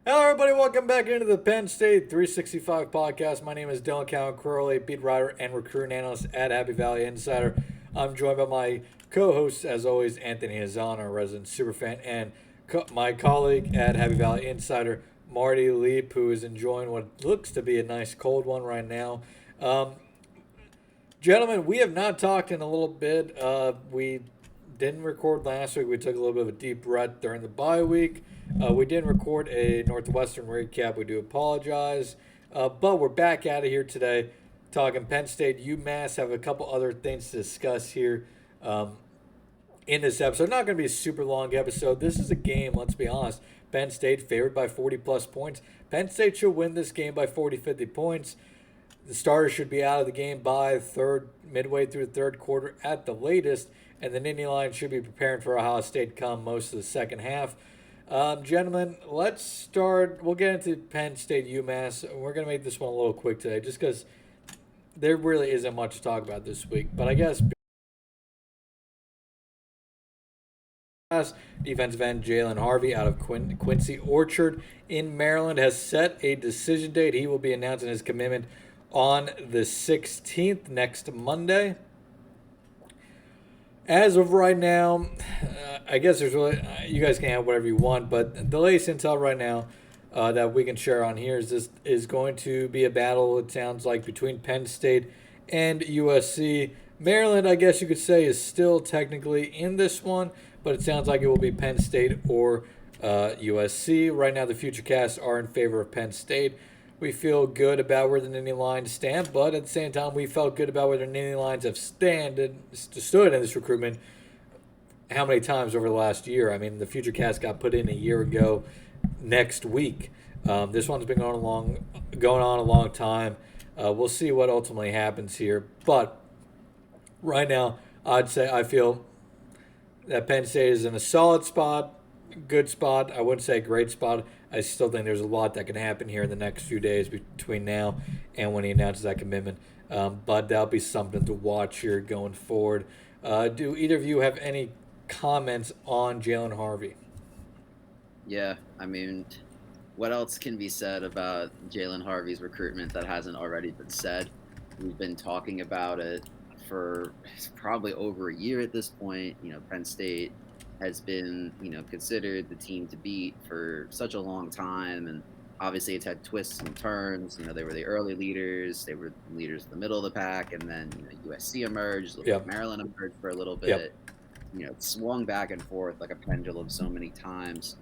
Hello, everybody. Welcome back into the Penn State 365 podcast. My name is Dylan Cowan Crowley, beat writer and recruiting analyst at Happy Valley Insider. I'm joined by my co-host, as always, Anthony Hazan, our resident superfan, and my colleague at Happy Valley Insider, Marty Leap, who is enjoying what looks to be a nice cold one right now. Um, Gentlemen, we have not talked in a little bit. We didn't record last week. We took a little bit of a deep breath during the bye week. We didn't record a Northwestern recap. We do apologize. But we're back out of here today talking Penn State, UMass. Have a couple other things to discuss here in this episode. Not going to be a super long episode. This is a game, let's be honest. Penn State favored by 40 plus points. Penn State should win this game by 40, 50 points. The starters should be out of the game by midway through the third quarter at the latest, and the Nittany Lions should be preparing for Ohio State come most of the second half. Gentlemen, let's start. We'll get into Penn State UMass. We're going to make this one a little quick today just because there really isn't much to talk about this week. But I guess defensive end Jaylen Harvey out of Quincy Orchard in Maryland has set a decision date. He will be announcing his commitment on the 16th, next Monday. As of right now, I guess there's really, you guys can have whatever you want, but the latest intel right now that we can share on here is going to be a battle, it sounds like, between Penn State and USC. Maryland, I guess you could say, is still technically in this one, but it sounds like it will be Penn State or USC. Right now, the future casts are in favor of Penn State. We feel good about where the Nittany Lions stand, but at the same time, we felt good about where the Nittany Lions have stood in this recruitment how many times over the last year. I mean, the future cast got put in a year ago next week. This one's been going on a long time. We'll see what ultimately happens here. But right now, I'd say I feel that Penn State is in a solid spot, good spot. I wouldn't say a great spot. I still think there's a lot that can happen here in the next few days between now and when he announces that commitment. But that'll be something to watch here going forward. Do either of you have any comments on Jaylen Harvey? Yeah, I mean, what else can be said about Jaylen Harvey's recruitment that hasn't already been said? We've been talking about it for probably over a year at this point. Penn State has been, considered the team to beat for such a long time. And obviously it's had twists and turns. They were the early leaders. They were leaders in the middle of the pack. And then, USC emerged. Yep. Maryland emerged for a little bit. Yep. It swung back and forth like a pendulum so many times.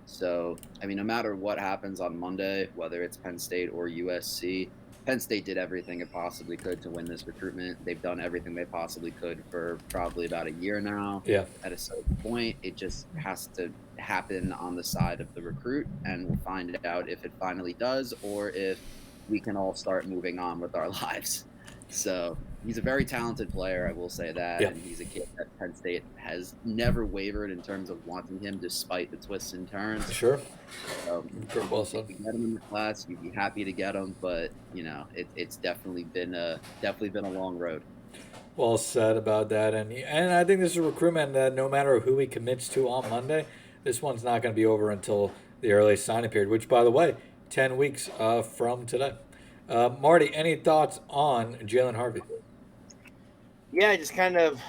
So, I mean, no matter what happens on Monday, whether it's Penn State or USC, Penn State did everything it possibly could to win this recruitment. They've done everything they possibly could for probably about a year now. Yeah. At a certain point, it just has to happen on the side of the recruit, and we'll find out if it finally does or if we can all start moving on with our lives. So he's a very talented player, I will say that. Yeah. And he's a kid that Penn State has never wavered in terms of wanting him despite the twists and turns. Sure. Well said. If you get him in the class, you'd be happy to get him, but it's definitely been a long road. Well said about that, and I think this is a recruitment that no matter who he commits to on Monday, this one's not going to be over until the early signing period, which, by the way, 10 weeks from today. Marty, any thoughts on Jaylen Harvey? Yeah, just kind of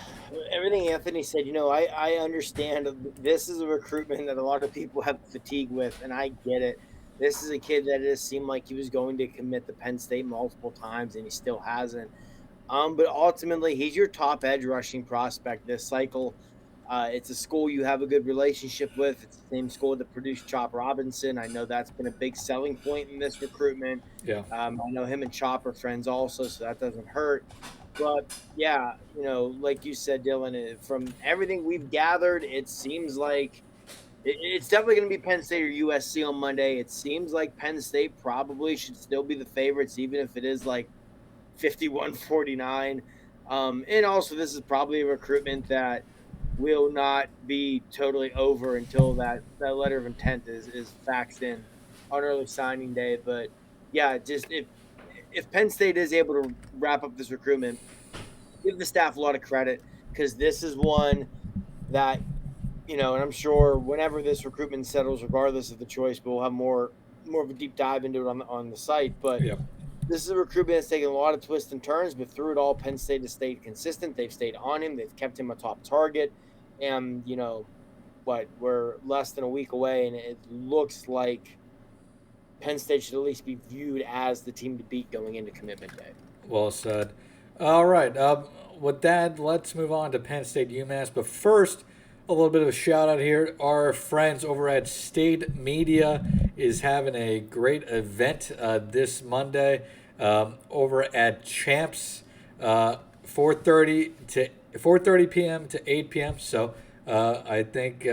everything Anthony said. I understand this is a recruitment that a lot of people have fatigue with, and I get it. This is a kid that it seemed like he was going to commit to Penn State multiple times, and he still hasn't. But ultimately, he's your top edge rushing prospect this cycle. It's a school you have a good relationship with. It's the same school that produced Chop Robinson. I know that's been a big selling point in this recruitment. Yeah. I know him and Chop are friends also, so that doesn't hurt. But, yeah, like you said, Dylan, from everything we've gathered, it seems like it's definitely going to be Penn State or USC on Monday. It seems like Penn State probably should still be the favorites, even if it is like 51-49. And also, this is probably a recruitment that will not be totally over until that letter of intent is faxed in on early signing day. But, yeah, just if Penn State is able to wrap up this recruitment, give the staff a lot of credit because this is one that and I'm sure whenever this recruitment settles, regardless of the choice, we'll have more of a deep dive into it on the site. But Yep. this is a recruitment that's taken a lot of twists and turns, but through it all, Penn State has stayed consistent. They've stayed on him. They've kept him a top target. And, we're less than a week away, and it looks like Penn State should at least be viewed as the team to beat going into commitment day. Well said. All right. With that, let's move on to Penn State UMass. But first, a little bit of a shout out here. Our friends over at State Media is having a great event this Monday over at Champs, 4:30 p.m. to 8 p.m. So I think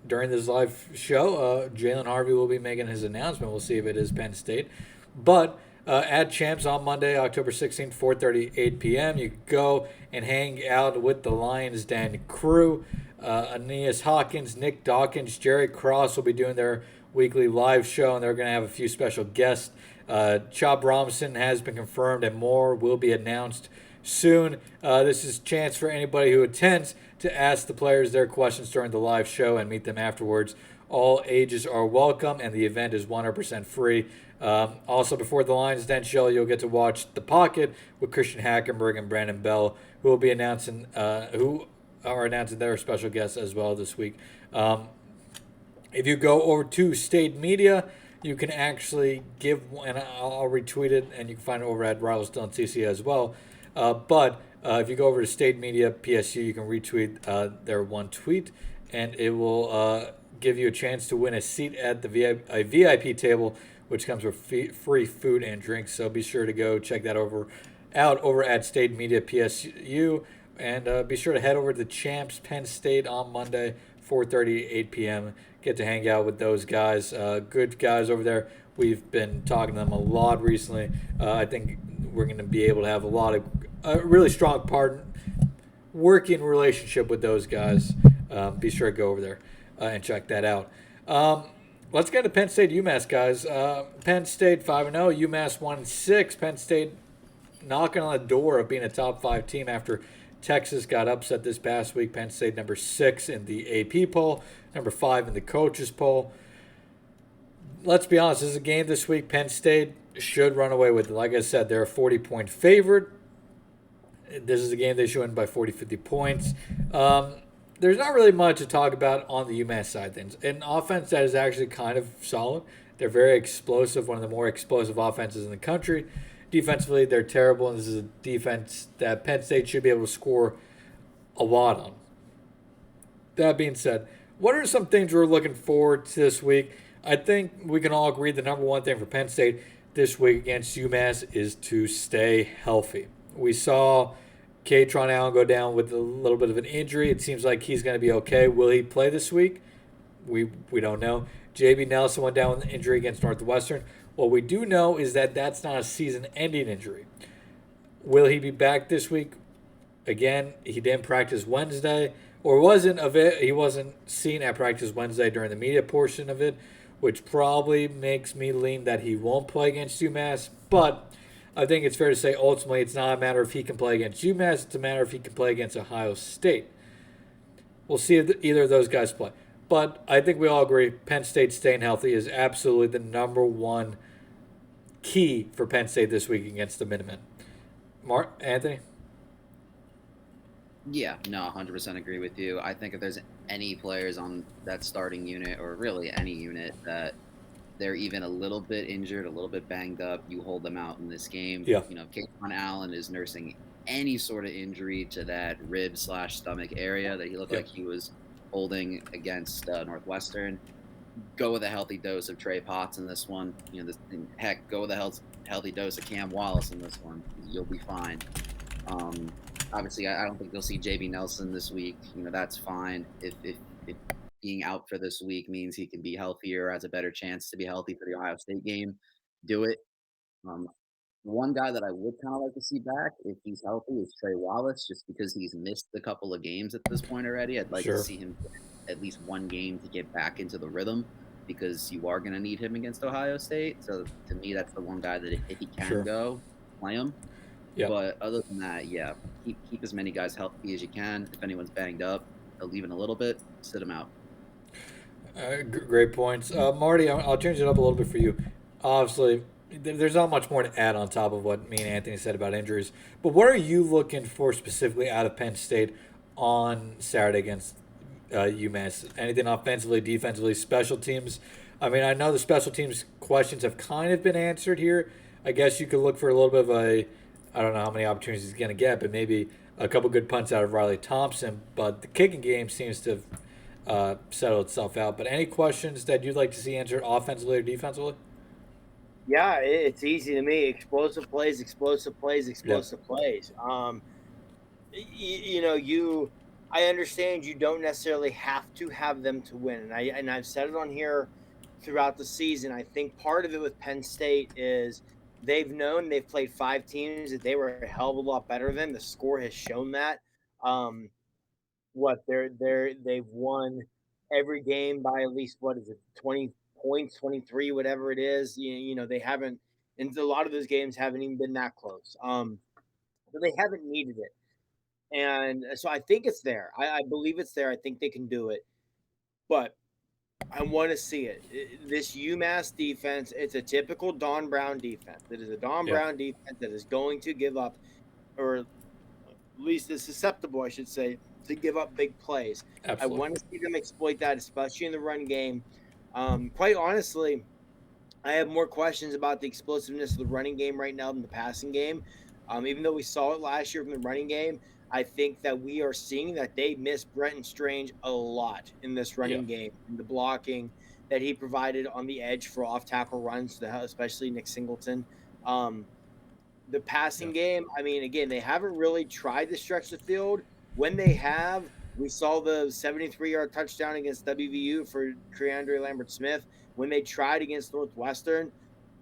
during this live show, Jaylen Harvey will be making his announcement. We'll see if it is Penn State, but. At Champs on Monday, October 16th, 4:30, 8 p.m. You can go and hang out with the Lions Den crew. Aeneas Hawkins, Nicki Dawkins, Jerry Cross will be doing their weekly live show, and they're going to have a few special guests. Chop Robinson has been confirmed, and more will be announced soon. This is a chance for anybody who attends to ask the players their questions during the live show and meet them afterwards. All ages are welcome, and the event is 100% free. Also, before the Lions Den show, you'll get to watch The Pocket with Christian Hackenberg and Brandon Bell, who will be announcing their special guests as well this week. If you go over to State Media, you can actually give, and I'll retweet it, and you can find it over at Rivals CC as well. But if you go over to State Media PSU, you can retweet their one tweet, and it will give you a chance to win a seat at the VIP table, which comes with free food and drinks. So be sure to go check that out over at State Media PSU. And be sure to head over to Champs Penn State on Monday, 4:30 to 8 p.m. Get to hang out with those guys. Good guys over there. We've been talking to them a lot recently. I think we're going to be able to have a really strong working relationship with those guys. Be sure to go over there and check that out. Let's get to Penn State UMass, guys. Penn State 5-0, UMass 1-6. Penn State knocking on the door of being a top 5 team after Texas got upset this past week. Penn State number 6 in the AP poll, number 5 in the coaches poll. Let's be honest, this is a game this week Penn State should run away with it. Like I said, they're a 40-point favorite. This is a game they should win by 40, 50 points. There's not really much to talk about on the UMass side of things. An offense that is actually kind of solid. They're very explosive, one of the more explosive offenses in the country. Defensively, they're terrible, and this is a defense that Penn State should be able to score a lot on. That being said, what are some things we're looking forward to this week? I think we can all agree the number one thing for Penn State this week against UMass is to stay healthy. We saw Katron Allen go down with a little bit of an injury. It seems like he's going to be okay. Will he play this week? We don't know. JB Nelson went down with an injury against Northwestern. What we do know is that that's not a season-ending injury. Will he be back this week? Again, he didn't practice Wednesday, or he wasn't seen at practice Wednesday during the media portion of it, which probably makes me lean that he won't play against UMass. But I think it's fair to say ultimately it's not a matter if he can play against UMass, it's a matter if he can play against Ohio State. We'll see if either of those guys play. But I think we all agree Penn State staying healthy is absolutely the number one key for Penn State this week against the Minutemen. Anthony? Yeah, no, 100% agree with you. I think if there's any players on that starting unit, or really any unit, that they're even a little bit injured, a little bit banged up, you hold them out in this game. Yeah. Katron Allen is nursing any sort of injury to that rib/stomach area that he looked like he was holding against Northwestern. Go with a healthy dose of Trey Potts in this one. Heck, go with a healthy dose of Cam Wallace in this one. You'll be fine. Obviously, I don't think you'll see JB Nelson this week. That's fine. If being out for this week means he can be healthier, has a better chance to be healthy for the Ohio State game, do it. One guy that I would kind of like to see back, if he's healthy, is Trey Wallace, just because he's missed a couple of games at this point already. I'd like to see him at least one game to get back into the rhythm, because you are going to need him against Ohio State. So to me, that's the one guy that if he can go, play him. Yeah. But other than that, yeah, keep as many guys healthy as you can. If anyone's banged up, even a little bit, sit him out. Great points. Marty, I'll change it up a little bit for you. Obviously, there's not much more to add on top of what me and Anthony said about injuries. But what are you looking for specifically out of Penn State on Saturday against UMass? Anything offensively, defensively, special teams? I mean, I know the special teams questions have kind of been answered here. I guess you could look for a little bit of a, I don't know how many opportunities he's going to get, but maybe a couple good punts out of Riley Thompson. But the kicking game seems to have settle itself out. But any questions that you'd like to see answered offensively or defensively? Yeah, it's easy to me. Explosive plays, explosive plays, Yep. explosive plays. I understand you don't necessarily have to have them to win, and I've said it on here throughout the season. I think part of it with Penn State is they've played 5 teams that they were a hell of a lot better than. The score has shown that. Um, they've won every game by at least, what is it, 20 points, 23, whatever it is. They haven't, and a lot of those games haven't even been that close. But they haven't needed it. And so I think it's there. I believe it's there. I think they can do it. But I want to see it. This UMass defense, it's a typical Don Brown defense. It is a Don Yeah. Brown defense that is going to give up, or at least is susceptible, I should say, to give up big plays. Absolutely. I want to see them exploit that, especially in the run game. Quite honestly, I have more questions about the explosiveness of the running game right now than the passing game. Even though we saw it last year from the running game, I think that we are seeing that they miss Brenton Strange a lot in this Yeah. running game. And the blocking that he provided on the edge for off-tackle runs, especially Nick Singleton. The passing game, I mean, again, they haven't really tried to stretch the field. When they have, we saw the 73-yard touchdown against WVU for Treandre Lambert-Smith. When they tried against Northwestern,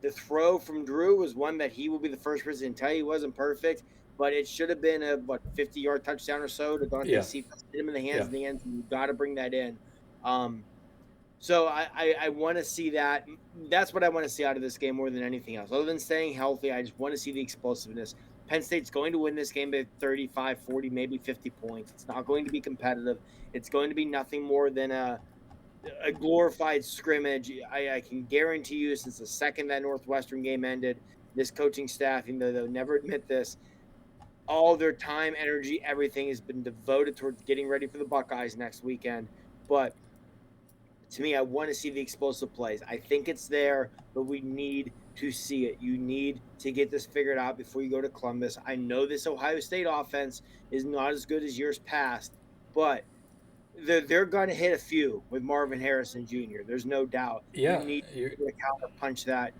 the throw from Drew was one that he will be the first person to tell you he wasn't perfect, but it should have been a 50-yard touchdown or so to Dante Yeah. Cephas, hit him in the hands Yeah. in the end. You got to bring that in. So I want to see that. That's what I want to see out of this game more than anything else. Other than staying healthy, I just want to see the explosiveness. Penn State's going to win this game by 35, 40, maybe 50 points. It's not going to be competitive. It's going to be nothing more than a glorified scrimmage. I can guarantee you, since the second that Northwestern game ended, this coaching staff, even though they'll never admit this, all their time, energy, everything has been devoted towards getting ready for the Buckeyes next weekend. But to me, I want to see the explosive plays. I think it's there, but we need to see it. You need to get this figured out before you go to Columbus. I know this Ohio State offense is not as good as years past, but they're going to hit a few with Marvin Harrison Jr. There's no doubt. Yeah. You need to counter punch that,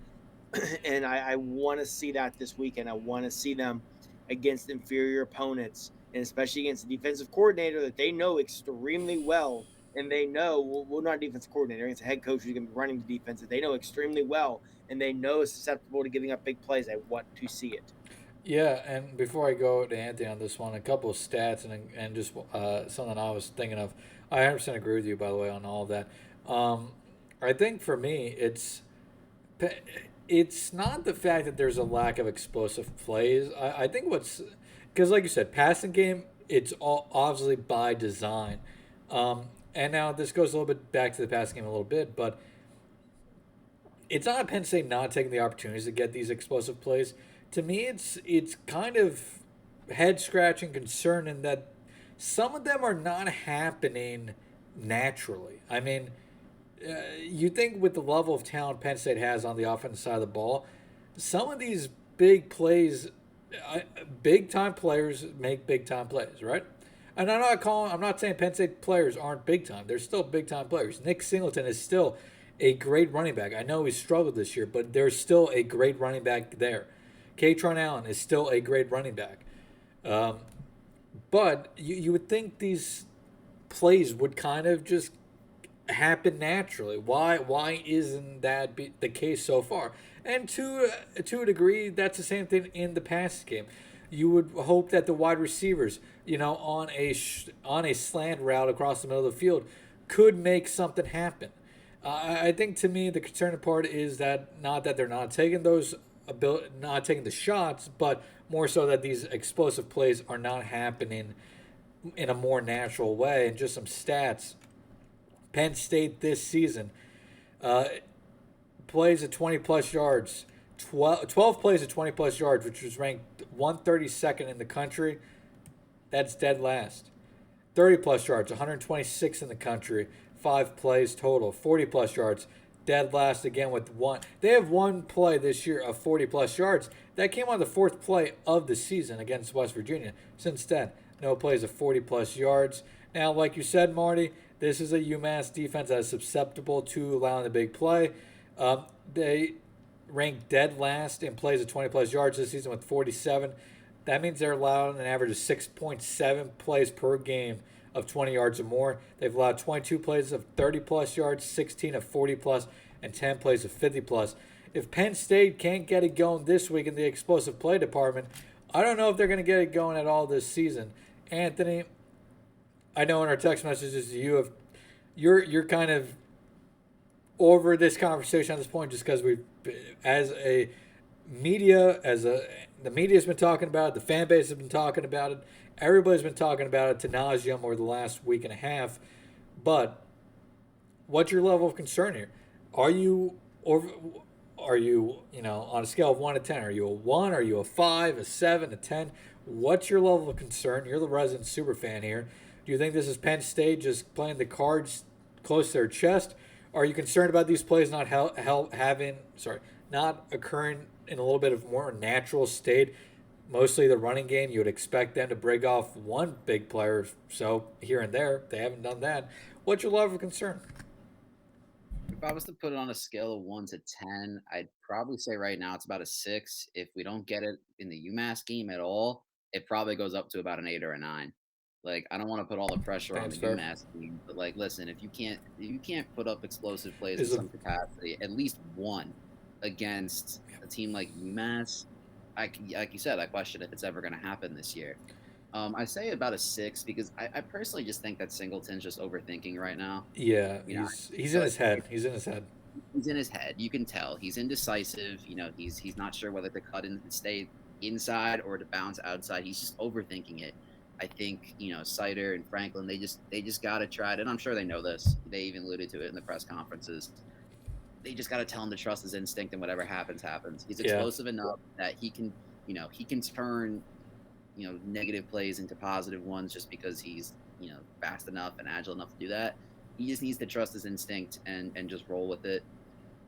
and I want to see that this weekend. I want to see them against inferior opponents, and especially against a defensive coordinator that they know extremely well. And they know, well, not a defensive coordinator, it's a head coach who's going to be running the defense that they know extremely well, and they know is susceptible to giving up big plays. I want to see it. Yeah, and before I go to Anthony on this one, a couple of stats and just something I was thinking of. I 100% agree with you, by the way, on all of that. I think for me, it's not the fact that there's a lack of explosive plays. I think because like you said, passing game, it's all obviously by design. And now this goes a little bit back to the passing game a little bit, but it's not Penn State not taking the opportunities to get these explosive plays. To me, it's kind of head scratching concern in that some of them are not happening naturally. I mean, you think with the level of talent Penn State has on the offensive side of the ball, some of these big plays, big time players make big time plays, right? And I'm not saying Penn State players aren't big time. They're still big time players. Nick Singleton is still a great running back. I know he's struggled this year, but there's still a great running back there. Katron Allen is still a great running back. But you would think these plays would kind of just happen naturally. Why isn't that the case so far? And to a degree, that's the same thing in the pass game. You would hope that the wide receivers, on a slant route across the middle of the field, could make something happen. I think to me the concerning part is that not that they're not taking not taking the shots, but more so that these explosive plays are not happening in a more natural way. And just some stats. Penn State this season uh, plays at 20 plus yards. 12 plays at 20 plus yards, which was ranked 132nd in the country. That's dead last. 30 plus yards, 126 in the country. 5 plays total. 40 plus yards, dead last again with one. They have one play this year of 40 plus yards. That came on the 4th play of the season against West Virginia. Since then, no plays of 40 plus yards. Now, like you said, Marty, this is a UMass defense that is susceptible to allowing the big play. They ranked dead last in plays of 20 plus yards this season with 47. That means they're allowed an average of 6.7 plays per game of 20 yards or more. They've allowed 22 plays of 30 plus yards, 16 of 40 plus, and 10 plays of 50 plus. If Penn State can't get it going this week in the explosive play department, I don't know if they're going to get it going at all this season. Anthony, I know in our text messages you're kind of over this conversation at this point just because the media's been talking about it, the fan base has been talking about it, everybody's been talking about it to nauseum over the last week and a half. But what's your level of concern here? Are you on a scale of 1 to 10? Are you a 1? Are you a 5, a 7, a 10? What's your level of concern? You're the resident super fan here. Do you think this is Penn State just playing the cards close to their chest? Are you concerned about these plays not occurring in a little bit of more natural state? Mostly the running game, you would expect them to break off one big player, so here and there. They haven't done that. What's your level of concern? If I was to put it on a scale of 1 to 10, I'd probably say right now it's about a 6. If we don't get it in the UMass game at all, it probably goes up to about an 8 or a 9. Like, I don't want to put all the pressure on the UMass team, but like, listen, if you can't put up explosive plays in some capacity, at least one against a team like UMass, like you said, I question if it's ever going to happen this year. I say about a 6 because I personally just think that Singleton's just overthinking right now. Yeah, he's in his head. He's in his head. He's in his head. You can tell he's indecisive. He's not sure whether to cut and stay inside or to bounce outside. He's just overthinking it. I think Sider and Franklin, they just got to try it, and I'm sure they know this. They even alluded to it in the press conferences. They just got to tell him to trust his instinct, and whatever happens, happens. He's explosive enough that he can turn negative plays into positive ones just because he's fast enough and agile enough to do that. He just needs to trust his instinct and just roll with it.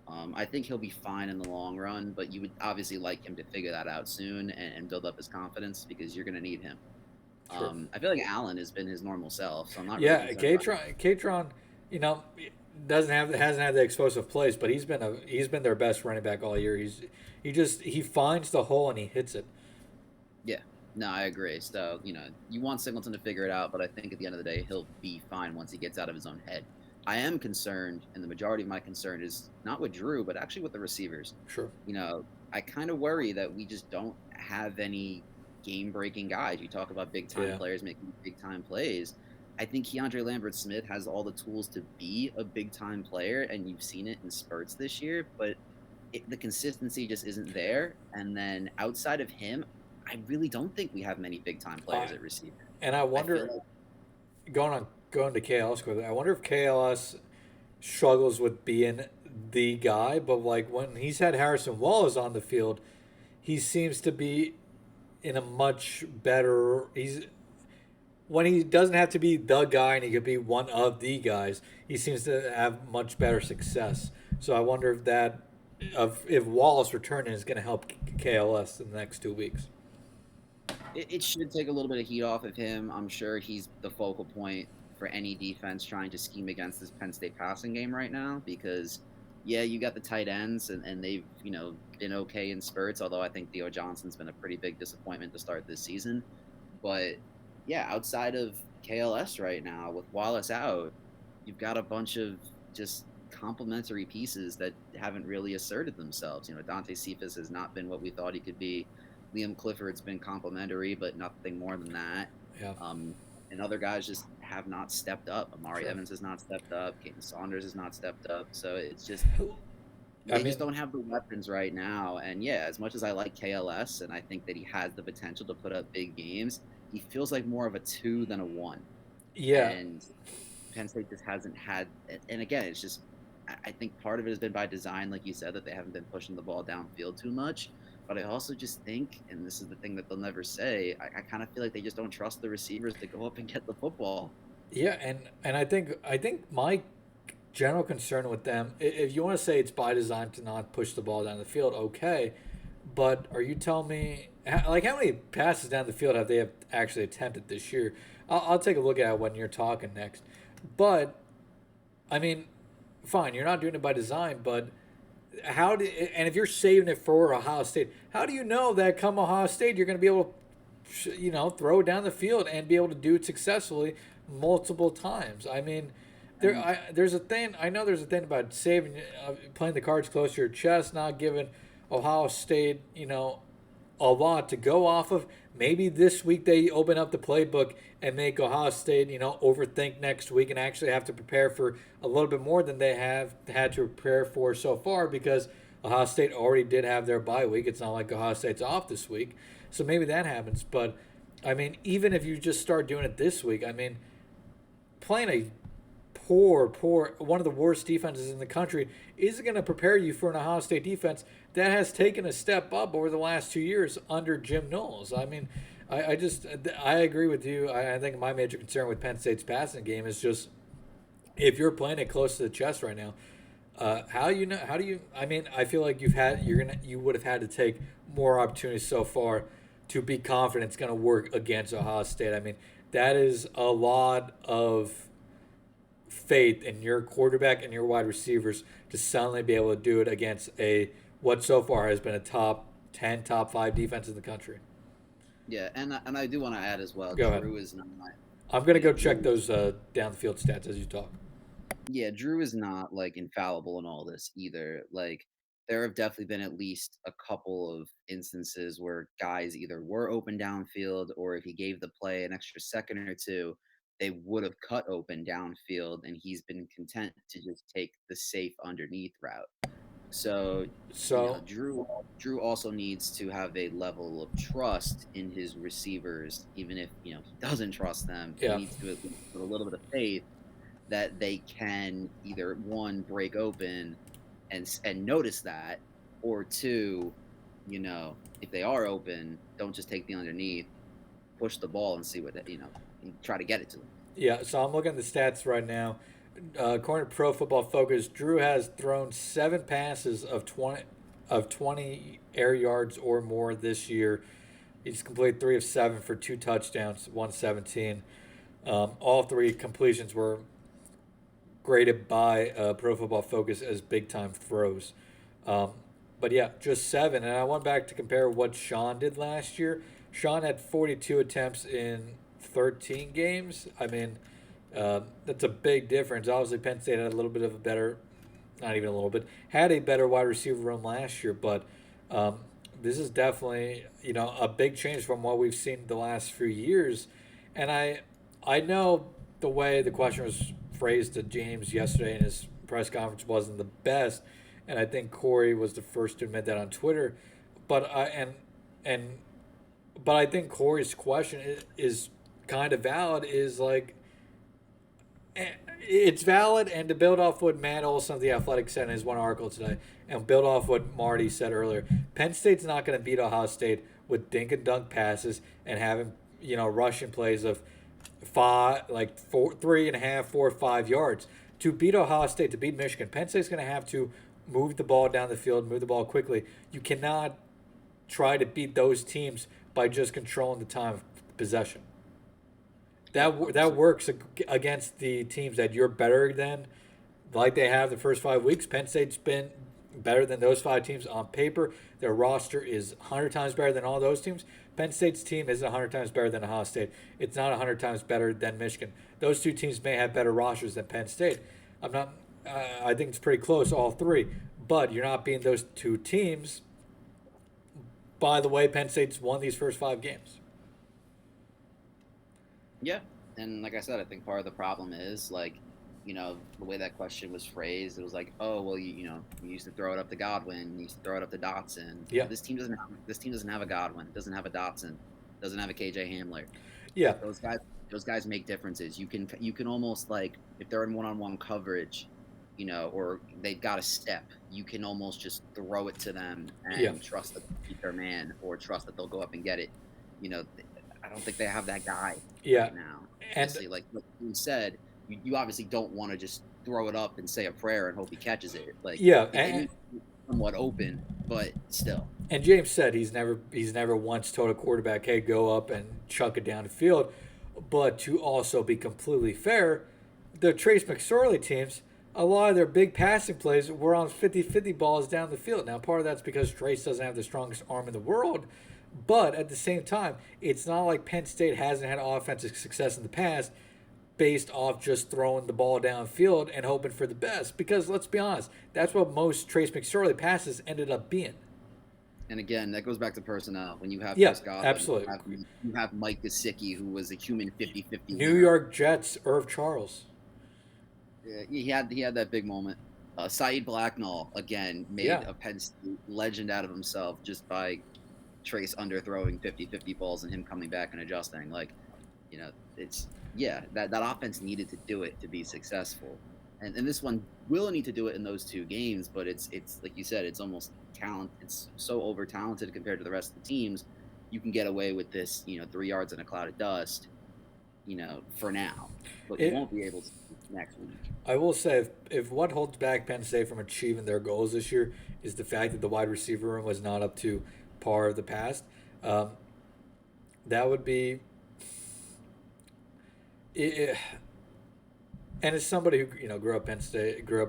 I think he'll be fine in the long run, but you would obviously like him to figure that out soon and build up his confidence because you're going to need him. Sure. I feel like Allen has been his normal self, so I'm not. Yeah, Katron, hasn't had the explosive plays, but he's been their best running back all year. He finds the hole and he hits it. Yeah, no, I agree. So you want Singleton to figure it out, but I think at the end of the day he'll be fine once he gets out of his own head. I am concerned, and the majority of my concern is not with Drew, but actually with the receivers. Sure. I kind of worry that we just don't have any game-breaking guys. You talk about big-time players making big-time plays. I think Keandre Lambert-Smith has all the tools to be a big-time player, and you've seen it in spurts this year, but the consistency just isn't there. And then outside of him, I really don't think we have many big-time players at receiver. And I wonder, going to KLS quickly, I wonder if KLS struggles with being the guy, but like when he's had Harrison Wallace on the field, he seems to be in a much better. When he doesn't have to be the guy and he could be one of the guys, he seems to have much better success. So I wonder if Wallace returning is going to help KLS in the next 2 weeks. It should take a little bit of heat off of him. I'm sure he's the focal point for any defense trying to scheme against this Penn State passing game right now because, you got the tight ends, and they've, been okay in spurts, although I think Theo Johnson's been a pretty big disappointment to start this season. But, outside of KLS right now, with Wallace out, you've got a bunch of just complementary pieces that haven't really asserted themselves. Dante Cephas has not been what we thought he could be. Liam Clifford's been complimentary, but nothing more than that. Yeah. And other guys just have not stepped up. Amari Evans has not stepped up. Caden Saunders has not stepped up. So it's just they just don't have the weapons right now. And as much as I like KLS and I think that he has the potential to put up big games, he feels like more of a 2 than a 1. Yeah. And Penn State just hasn't had, and again, it's just, I think part of it has been by design, like you said, that they haven't been pushing the ball downfield too much. But I also just think, and this is the thing that they'll never say, I kind of feel like they just don't trust the receivers to go up and get the football. Yeah, and I think my general concern with them, if you want to say it's by design to not push the ball down the field, okay, but are you telling me like how many passes down the field have they actually attempted this year? I'll take a look at it when you're talking next, but I mean, fine, you're not doing it by design, but and if you're saving it for Ohio State, how do you know that come Ohio State you're going to be able to, throw it down the field and be able to do it successfully multiple times? I mean, there's a thing. I know there's a thing about saving, playing the cards close to your chest, not giving Ohio State, a lot to go off of. Maybe this week they open up the playbook and make Ohio State, overthink next week and actually have to prepare for a little bit more than they have had to prepare for so far, because Ohio State already did have their bye week. It's not like Ohio State's off this week. So maybe that happens. But, I mean, even if you just start doing it this week, I mean, playing a poor, one of the worst defenses in the country is going to prepare you for an Ohio State defense that has taken a step up over the last 2 years under Jim Knowles. I mean, I agree with you. I think my major concern with Penn State's passing game is just if you're playing it close to the chest right now, how do you? I mean, I feel like you would have had to take more opportunities so far to be confident it's going to work against Ohio State. I mean, that is a lot of faith in your quarterback and your wide receivers to suddenly be able to do it against what so far has been a top 10, top 5 defense in the country. Yeah, and I do want to add as well. Go ahead. Drew is not. I'm gonna go check those down the field stats as you talk. Yeah, Drew is not like infallible in all this either. Like there have definitely been at least a couple of instances where guys either were open downfield, or if he gave the play an extra second or two, they would have cut open downfield, and he's been content to just take the safe underneath route. So Drew also needs to have a level of trust in his receivers, even if he doesn't trust them. Yeah. He needs to at least put a little bit of faith that they can either one break open and notice that, or two, if they are open, don't just take the underneath, push the ball and see what try to get it to them. Yeah, so I'm looking at the stats right now. According to Pro Football Focus, Drew has thrown 7 passes of 20 air yards or more this year. He's completed 3 of 7 for 2 touchdowns, 117. All 3 completions were graded by Pro Football Focus as big-time throws. But yeah, just 7. And I went back to compare what Sean did last year. Sean had 42 attempts in 13 games. I mean, that's a big difference. Obviously, Penn State had a little bit of a better, not even a little bit, had a better wide receiver room last year. But this is definitely, a big change from what we've seen the last few years. And I know the way the question was phrased to James yesterday in his press conference wasn't the best, and I think Corey was the first to admit that on Twitter. But I think Corey's question is kind of valid. Is like, it's valid, and to build off what Matt Olson of The Athletic said in his one article today, and build off what Marty said earlier, Penn State's not going to beat Ohio State with dink and dunk passes and having rushing plays of 3.5, 4, 5 yards. To beat Ohio State, to beat Michigan, Penn State's going to have to move the ball down the field, move the ball quickly. You cannot try to beat those teams by just controlling the time of possession. That works against the teams that you're better than, like they have the first 5 weeks. Penn State's been better than those 5 teams on paper. Their roster is 100 times better than all those teams. Penn State's team isn't 100 times better than Ohio State. It's not 100 times better than Michigan. Those 2 teams may have better rosters than Penn State. I think it's pretty close, all 3. But you're not beating those 2 teams by the way Penn State's won these first 5 games. Yeah, and like I said, I think part of the problem is the way that question was phrased. It was like, oh well, you used to throw it up to Godwin, you used to throw it up to Dotson. Yeah. This team doesn't have a Godwin, doesn't have a Dotson, doesn't have a KJ Hamler. Yeah. Like those guys make differences. You can almost, like, if they're in one-on-one coverage, or they've got a step, you can almost just throw it to them Yeah. and trust that they'll beat their man, or trust that they'll go up and get it. I don't think they have that guy Yeah. right now. And Obviously, like you said, you obviously don't want to just throw it up and say a prayer and hope he catches it. Like, yeah, it needs to be somewhat open, but still. and James said he's never once told a quarterback, "Hey, go up and chuck it down the field." But to also be completely fair, the Trace McSorley teams, a lot of their big passing plays were on 50-50 balls down the field. Now, part of that's because Trace doesn't have the strongest arm in the world, but at the same time, it's not like Penn State hasn't had offensive success in the past based off just throwing the ball downfield and hoping for the best. Because let's be honest, that's what most Trace McSorley passes ended up being. And again, that goes back to personnel. When you have Yeah, Chris Godwin, absolutely. you have Mike Gesicki, who was a human 50-50 New winner. York Jets, Irv Charles. Yeah, he had that big moment. Saeed Blacknall, again, made Yeah. a Penn State legend out of himself just by Trace underthrowing 50-50 balls and him coming back and adjusting. Like, that offense needed to do it to be successful. And this one will need to do it in those two games, but it's like you said, it's almost talent. It's so over talented compared to the rest of the teams. You can get away with this, 3 yards in a cloud of dust, for now, but you won't be able to next week. I will say, if what holds back Penn State from achieving their goals this year is the fact that the wide receiver room was not up to par of the past, that would be. And as somebody who grew up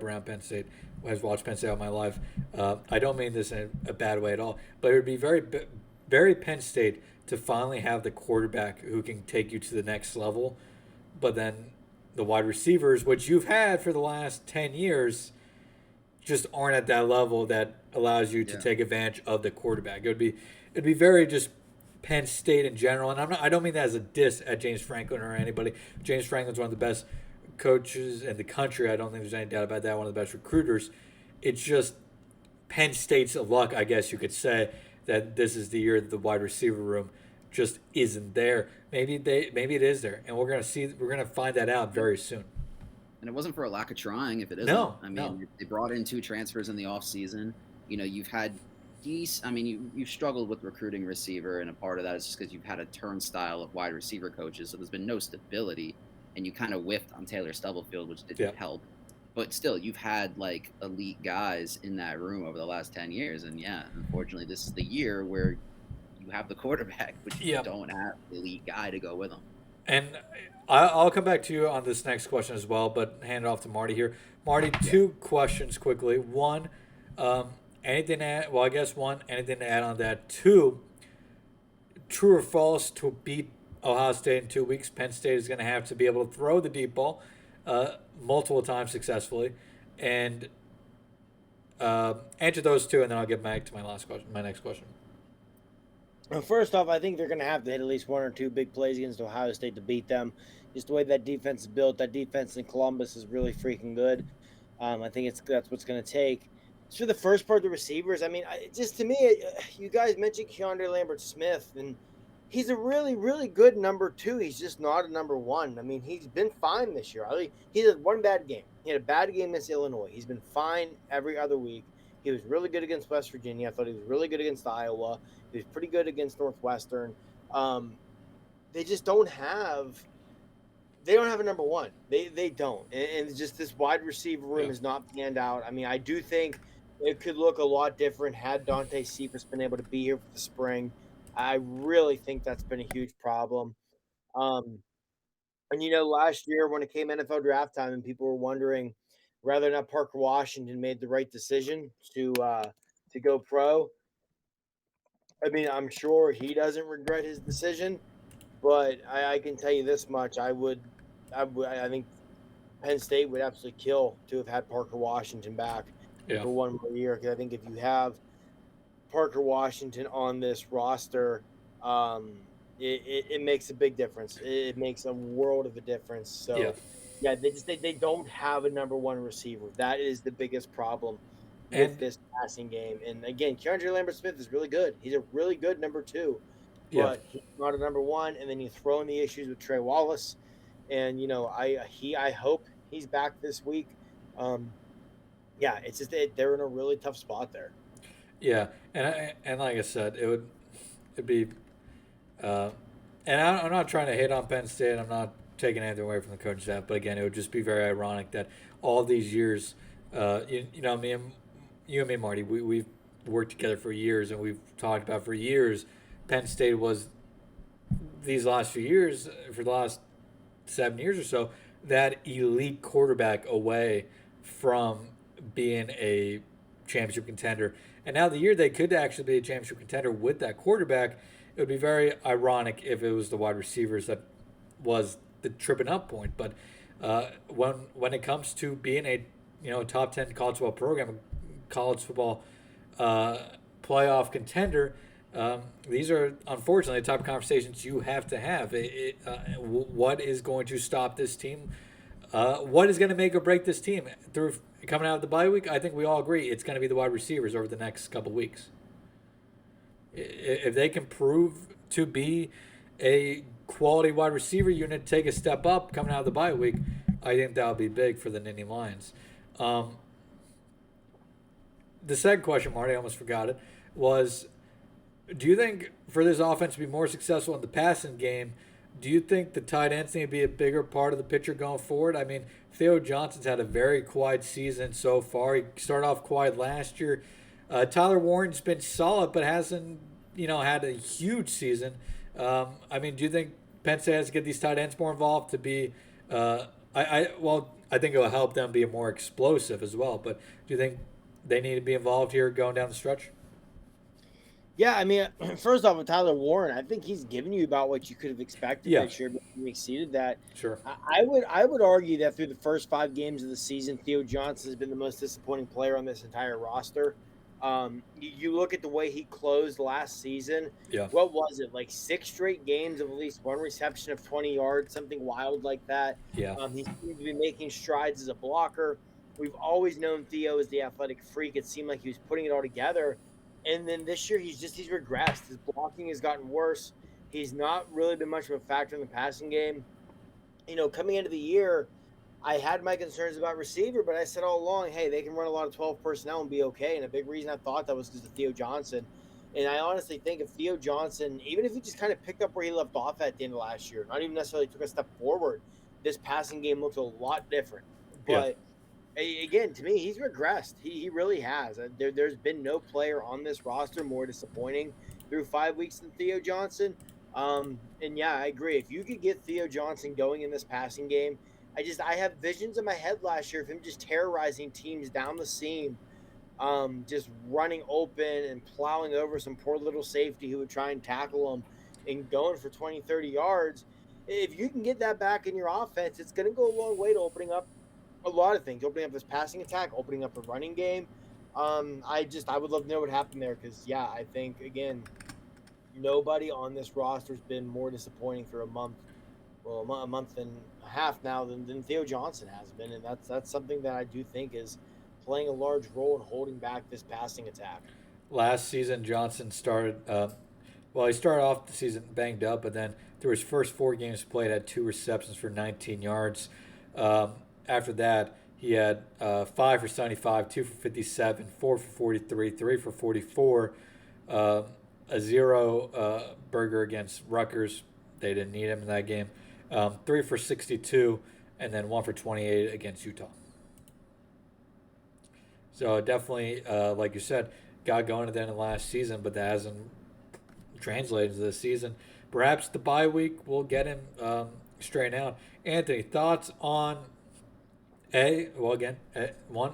around Penn State, has watched Penn State all my life, I don't mean this in a bad way at all, but it would be very, very Penn State to finally have the quarterback who can take you to the next level, but then the wide receivers, which you've had for the last 10 years, just aren't at that level that allows you to take advantage of the quarterback. It'd be very just Penn State in general, and I don't mean that as a diss at James Franklin or anybody. James Franklin's one of the best coaches in the country. I don't think there's any doubt about that. One of the best recruiters. It's just Penn State's luck, I guess you could say, that this is the year that the wide receiver room just isn't there. Maybe it is there, and we're gonna find that out very soon. And it wasn't for a lack of trying. If it isn't, No, I mean, no. They brought in 2 transfers in the offseason. You've had you've struggled with recruiting receiver, and a part of that is just because you've had a turnstile of wide receiver coaches, so there's been no stability, and you kind of whiffed on Taylor Stubblefield, which didn't help. But still, you've had like elite guys in that room over the last 10 years, and unfortunately, this is the year where you have the quarterback, but you don't have the elite guy to go with him. And I'll come back to you on this next question as well, but hand it off to Marty here. Marty, 2 questions quickly. One, anything to add? Well, I guess one, anything to add on that? 2, true or false, to beat Ohio State in 2 weeks, Penn State is going to have to be able to throw the deep ball multiple times successfully. And answer those 2, and then I'll get back to my next question. First off, I think they're going to have to hit at least 1 or 2 big plays against Ohio State to beat them. Just the way that defense is built, that defense in Columbus is really freaking good. I think that's what's going to take. As for the first part, the receivers, I mean, to me, you guys mentioned Keandre Lambert-Smith, and he's a really, really good number 2. He's just not a number 1. I mean, he's been fine this year. He had 1 bad game. He had a bad game against Illinois. He's been fine every other week. He was really good against West Virginia. I thought he was really good against Iowa. He was pretty good against Northwestern. They just don't have a number 1. They don't. And just this wide receiver room is not panned out. I mean, I do think it could look a lot different had Dante Cephas been able to be here for the spring. I really think that's been a huge problem. And last year when it came NFL draft time and people were wondering whether or not Parker Washington made the right decision to go pro. I mean, I'm sure he doesn't regret his decision, but I can tell you this much: I think Penn State would absolutely kill to have had Parker Washington back for 1 more year. Because I think if you have Parker Washington on this roster, it makes a big difference. It makes a world of a difference. So, they don't have a number 1 receiver. That is the biggest problem with this passing game. And again, Keandre Lambert-Smith is really good. He's a really good number 2. but Yeah. he's not a number one. And then you throw in the issues with Trey Wallace, and I hope he's back this week. Um, yeah, it's just they're in a really tough spot there. Yeah, and like I said, it'd be, uh, and I'm not trying to hate on Penn State. I'm not taking anything away from the coaching staff, but again, it would just be very ironic that all these years, you and me, Marty, we've worked together for years, and we've talked about for years. Penn State was these last few years, for the last 7 years or so, that elite quarterback away from being a championship contender. And now the year they could actually be a championship contender with that quarterback, it would be very ironic if it was the wide receivers that was the tripping up point. But when it comes to being a top 10 college football program, college football playoff contender, these are unfortunately the type of conversations you have to have. What is going to stop this team? What is going to make or break this team through coming out of the bye week? I think we all agree it's going to be the wide receivers over the next couple weeks. If they can prove to be a quality wide receiver unit, take a step up coming out of the bye week, I think that would be big for the Nittany Lions. The second question, Marty, I almost forgot it, was, do you think for this offense to be more successful in the passing game, do you think the tight ends need to be a bigger part of the picture going forward? I mean, Theo Johnson's had a very quiet season so far. He started off quiet last year. Tyler Warren's been solid, but hasn't, had a huge season. I mean, do you think Penn State has to get these tight ends more involved to be? I think it will help them be more explosive as well. But do you think they need to be involved here going down the stretch? Yeah, I mean, first off, with Tyler Warren, I think he's given you about what you could have expected this year, but he exceeded that. Sure. I would argue that through the first 5 games of the season, Theo Johnson has been the most disappointing player on this entire roster. You look at the way he closed last season. Yeah. What was it, like 6 straight games of at least one reception of 20 yards, something wild like that? Yeah. He seems to be making strides as a blocker. We've always known Theo as the athletic freak. It seemed like he was putting it all together. And then this year, he's regressed. His blocking has gotten worse. He's not really been much of a factor in the passing game. Coming into the year, I had my concerns about receiver, but I said all along, hey, they can run a lot of 12 personnel and be okay. And a big reason I thought that was because of Theo Johnson. And I honestly think if Theo Johnson, even if he just kind of picked up where he left off at the end of last year, not even necessarily took a step forward, this passing game looks a lot different. But again, to me, he's regressed. He really has. There's been no player on this roster more disappointing through 5 weeks than Theo Johnson. And yeah, I agree. If you could get Theo Johnson going in this passing game, I have visions in my head last year of him just terrorizing teams down the seam, just running open and plowing over some poor little safety who would try and tackle him and going for 20, 30 yards. If you can get that back in your offense, it's going to go a long way to opening up a lot of things, opening up this passing attack, opening up the running game. I would love to know what happened there because, yeah, I think, again, nobody on this roster has been more disappointing for a month and a half now than Theo Johnson has been, and that's something that I do think is playing a large role in holding back this passing attack. Last season, Johnson started he started off the season banged up, but then through his first 4 games played, had 2 receptions for 19 yards. After that, he had 5 for 75, 2 for 57, 4 for 43, 3 for 44, a 0 burger against Rutgers. They didn't need him in that game. 3 for 62, and then 1 for 28 against Utah. So definitely, like you said, got going at the end of last season, but that hasn't translated to this season. Perhaps the bye week will get him straightened out. Anthony, thoughts on one,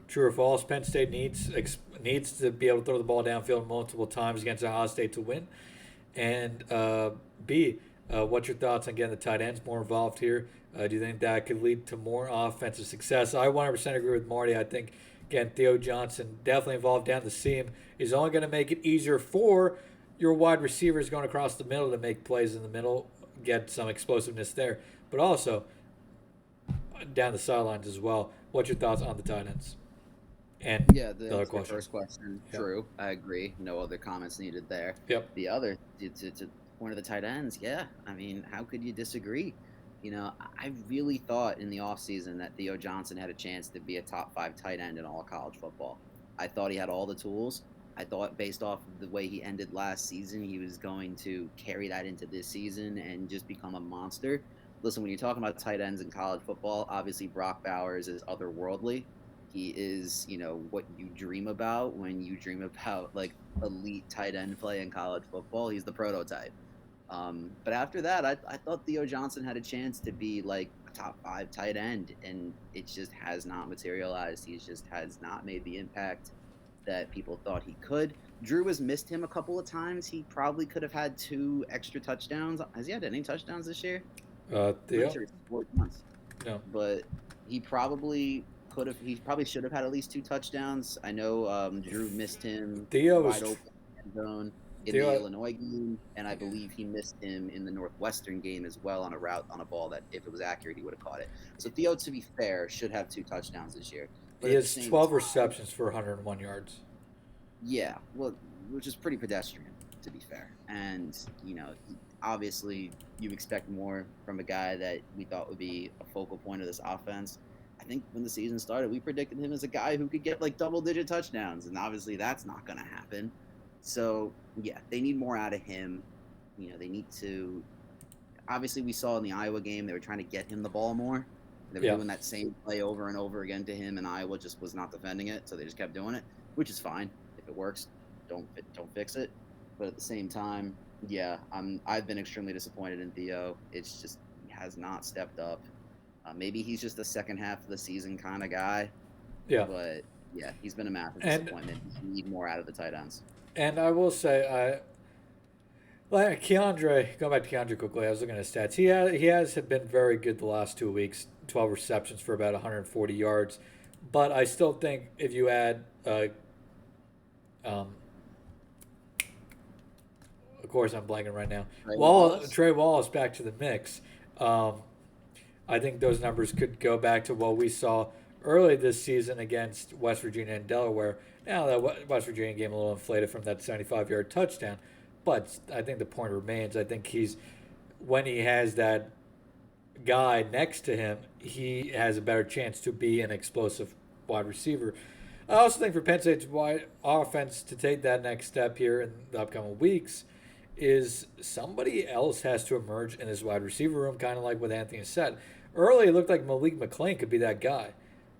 true or false, Penn State needs to be able to throw the ball downfield multiple times against Ohio State to win? And B, what's your thoughts on getting the tight ends more involved here? Do you think that could lead to more offensive success? I 100% agree with Marty. I think, again, Theo Johnson definitely involved down the seam is only going to make it easier for your wide receivers going across the middle to make plays in the middle, get some explosiveness there. But also down the sidelines as well. What's your thoughts on the tight ends? And Yeah, the the other answer to your question. first question, Yep. true. I agree. No other comments needed there. Yep. The other, to one of the tight ends, yeah. I mean, how could you disagree? I really thought in the offseason that Theo Johnson had a chance to be a top 5 tight end in all of college football. I thought he had all the tools. I thought based off of the way he ended last season, he was going to carry that into this season and just become a monster. Listen, when you're talking about tight ends in college football, obviously Brock Bowers is otherworldly. He is, what you dream about when you dream about like elite tight end play in college football. He's the prototype. But after that, I thought Theo Johnson had a chance to be like a top 5 tight end, and it just has not materialized. He just has not made the impact that people thought he could. Drew has missed him a couple of times. He probably could have had 2 extra touchdowns. Has he had any touchdowns this year? Theo? Sure, it's 4 months. No. But he probably could have. He probably should have had at least 2 touchdowns. I know Drew missed him Theo wide was open end zone in Theo- the Illinois game, and I believe he missed him in the Northwestern game as well on a route on a ball that if it was accurate he would have caught it. So Theo, to be fair, should have 2 touchdowns this year. But he at the has same 12 time, receptions for 101 yards. yeah, well, which is pretty pedestrian, to be fair. And, obviously you expect more from a guy that we thought would be a focal point of this offense. I think when the season started, we predicted him as a guy who could get like double-digit touchdowns, and obviously that's not going to happen. So, yeah, they need more out of him. They need to – obviously we saw in the Iowa game they were trying to get him the ball more. They were doing that same play over and over again to him, and Iowa just was not defending it, so they just kept doing it, which is fine. If it works, don't fix it. But at the same time, yeah, I've been extremely disappointed in Theo. It's just he has not stepped up. Maybe he's just a second half of the season kind of guy. Yeah. But yeah, he's been a massive disappointment. We need more out of the tight ends. And I will say, Keandre, going back to Keandre quickly, I was looking at his stats. He has been very good the last 2 weeks, 12 receptions for about 140 yards. But I still think if you add, of course I'm blanking right now, Trey Wallace back to the mix, I think those numbers could go back to what we saw early this season against West Virginia and Delaware. Now that West Virginia game a little inflated from that 75-yard touchdown, but I think the point remains. I think when he has that guy next to him, he has a better chance to be an explosive wide receiver. I also think for Penn State's wide offense to take that next step here in the upcoming weeks is somebody else has to emerge in this wide receiver room, kind of like what Anthony said. Early, it looked like Malik McClain could be that guy.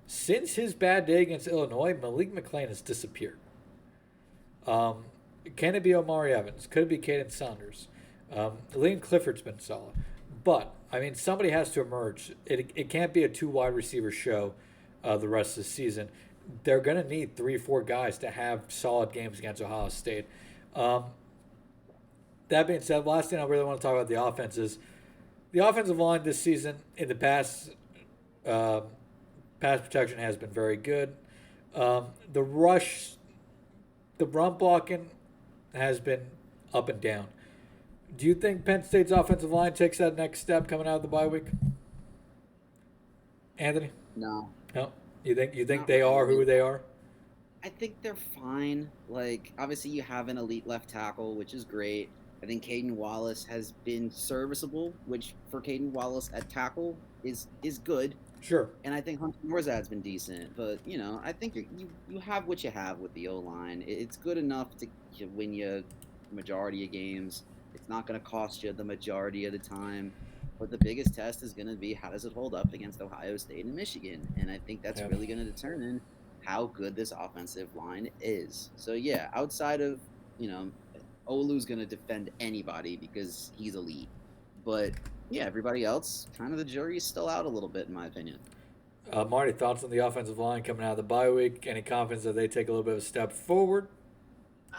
Since his bad day against Illinois, Malik McClain has disappeared. Can it be Omari Evans? Could it be Caden Saunders? Liam Clifford's been solid. But, somebody has to emerge. It can't be a 2 wide receiver show the rest of the season. They're going to need 3 or 4 guys to have solid games against Ohio State. That being said, last thing I really want to talk about the offense is the offensive line this season in the pass protection has been very good. The run blocking has been up and down. Do you think Penn State's offensive line takes that next step coming out of the bye week? Anthony? No. You think they are who they are? I think they're fine. Like, obviously you have an elite left tackle, which is great. I think Caden Wallace has been serviceable, which for Caden Wallace at tackle is good. Sure. And I think Hunter Morzad's been decent. But, I think you have what you have with the O-line. It's good enough to win you the majority of games. It's not going to cost you the majority of the time. But the biggest test is going to be how does it hold up against Ohio State and Michigan. And I think that's really going to determine how good this offensive line is. So, yeah, outside of, Olu's going to defend anybody because he's elite. But, yeah, everybody else, kind of the jury's still out a little bit, in my opinion. Marty, thoughts on the offensive line coming out of the bye week? Any confidence that they take a little bit of a step forward?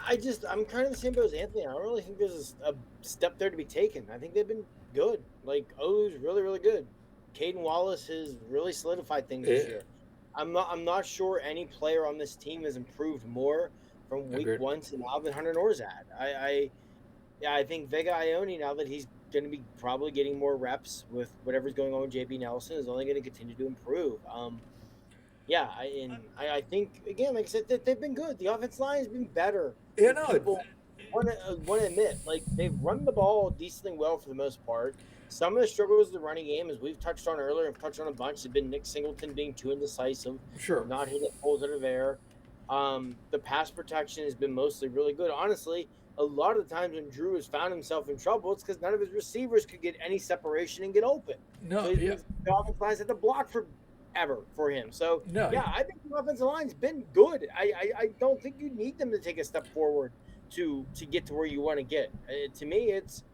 I'm kind of the same boat as Anthony. I don't really think there's a step there to be taken. I think they've been good. Like, Olu's really, really good. Caden Wallace has really solidified things this year. I'm not sure any player on this team has improved more from week 1 to now than Hunter Morzad. I think Vega Ione, now that he's going to be probably getting more reps with whatever's going on with JB Nelson, is only going to continue to improve. Yeah, I think again, like I said, that they've been good. The offensive line has been better You than know, people want to admit. Like they've run the ball decently well for the most part. Some of the struggles of the running game, as we've touched on earlier, have touched on a bunch, have been Nick Singleton being too indecisive, sure. not hitting holes out of air. The pass protection has been mostly really good. Honestly, a lot of the times when Drew has found himself in trouble, it's because none of his receivers could get any separation and get open. So No, he's yeah, been the offensive lines had to block for ever for him. So no, yeah, I think the offensive line's been good. I don't think you need them to take a step forward to get to where you want to get. To me, it's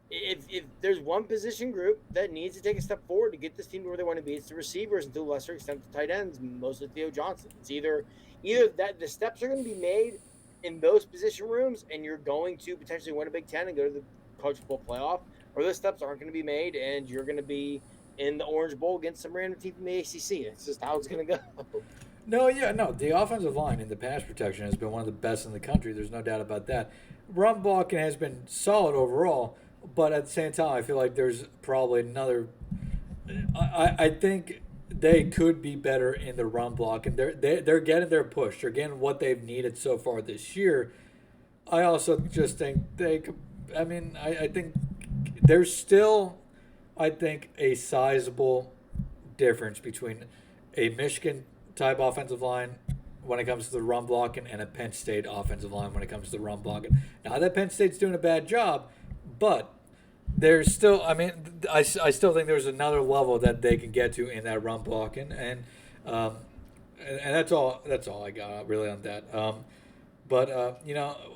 if there's one position group that needs to take a step forward to get this team to where they want to be, it's the receivers and to a lesser extent the tight ends, mostly Theo Johnson. It's either that the steps are going to be made in those position rooms and you're going to potentially win a Big Ten and go to the college football playoff, or those steps aren't going to be made and you're going to be in the Orange Bowl against some random team from the ACC. It's just how it's going to go. no, yeah, no. The offensive line in the pass protection has been one of the best in the country. There's no doubt about that. Run blocking has been solid overall, but at the same time, I feel like there's probably another. I think they could be better in the run block, and they're getting their push. They're getting what they've needed so far this year. I also just think they could. I mean, I think there's still, I think, a sizable difference between a Michigan type offensive line when it comes to the run blocking and a Penn State offensive line when it comes to the run blocking. Now that Penn State's doing a bad job, but there's still, I mean, I still think there's another level that they can get to in that run blocking, um, and that's all I got really on that. But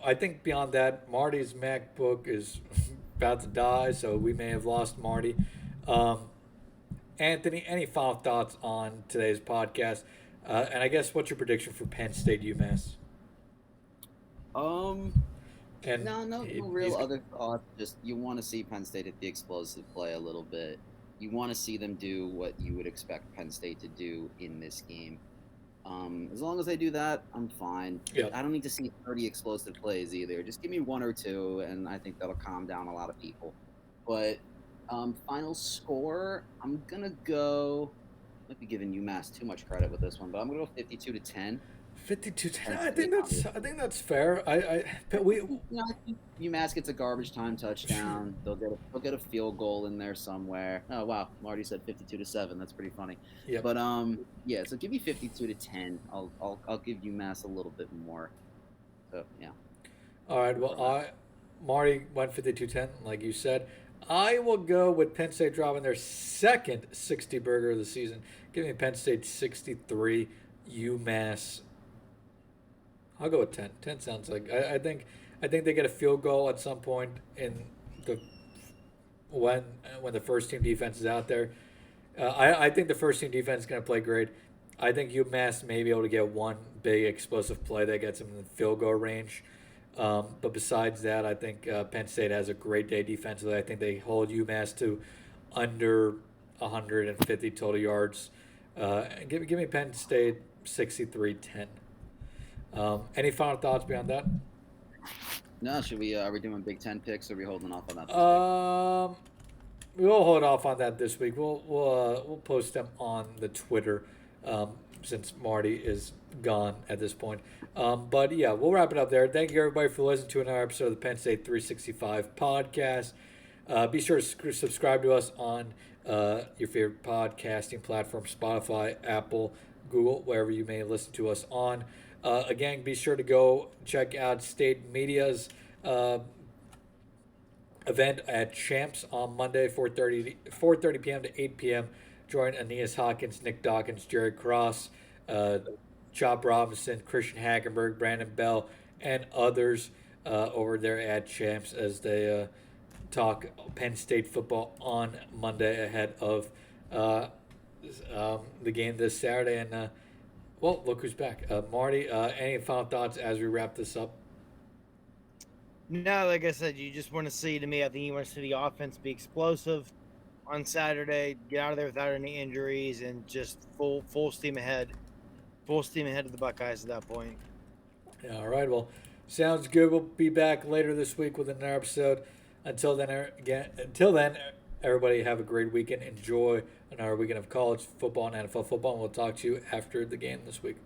I think beyond that, Marty's MacBook is about to die, so we may have lost Marty. Anthony, any final thoughts on today's podcast? And I guess what's your prediction for Penn State UMass? And No real other thoughts. Just you want to see Penn State at the explosive play a little bit. You want to see them do what you would expect Penn State to do in this game. As long as they do that, I'm fine. Yeah. I don't need to see 30 explosive plays either. Just give me one or two, and I think that'll calm down a lot of people. But final score, I'm gonna go. Might be giving UMass too much credit with this one, but I'm gonna go 52-10. 52-10. I think that's fair. I think UMass gets a garbage time touchdown. They'll get a field goal in there somewhere. Oh wow, Marty said 52-7. That's pretty funny. Yep. But yeah. So give me 52-10. I'll give UMass a little bit more. So yeah. All right. Well, Marty went 52-10, like you said. I will go with Penn State dropping their second 60 burger of the season. Give me Penn State 63, UMass. I'll go with 10. 10 sounds like I think they get a field goal at some point in the when the first team defense is out there. I think the first team defense is going to play great. I think UMass may be able to get one big explosive play that gets them in the field goal range. But besides that, I think Penn State has a great day defensively. I think they hold UMass to under 150 total yards. Give me Penn State 63-10. Any final thoughts beyond that? No, should we? Are we doing Big Ten picks? Or are we holding off on that? We will hold off on that this week. We'll post them on the Twitter since Marty is gone at this point. But yeah, we'll wrap it up there. Thank you everybody for listening to another episode of the Penn State 365 podcast. Be sure to subscribe to us on your favorite podcasting platform: Spotify, Apple, Google, wherever you may listen to us on. Again, be sure to go check out State Media's event at Champs on Monday, 4:30 p.m. to 8 p.m. Join Aeneas Hawkins, Nick Dawkins, Jared Cross, Chop Robinson, Christian Hackenberg, Brandon Bell, and others over there at Champs as they talk Penn State football on Monday ahead of the game this Saturday. And well, look who's back. Marty, any final thoughts as we wrap this up? No, like I said, you just want to see, to me, I think you want to see the offense be explosive on Saturday, get out of there without any injuries, and just full steam ahead. Full steam ahead of the Buckeyes at that point. Yeah, all right, well, sounds good. We'll be back later this week with another episode. Until then, Everybody have a great weekend. Enjoy another weekend of college football and NFL football. And we'll talk to you after the game this week.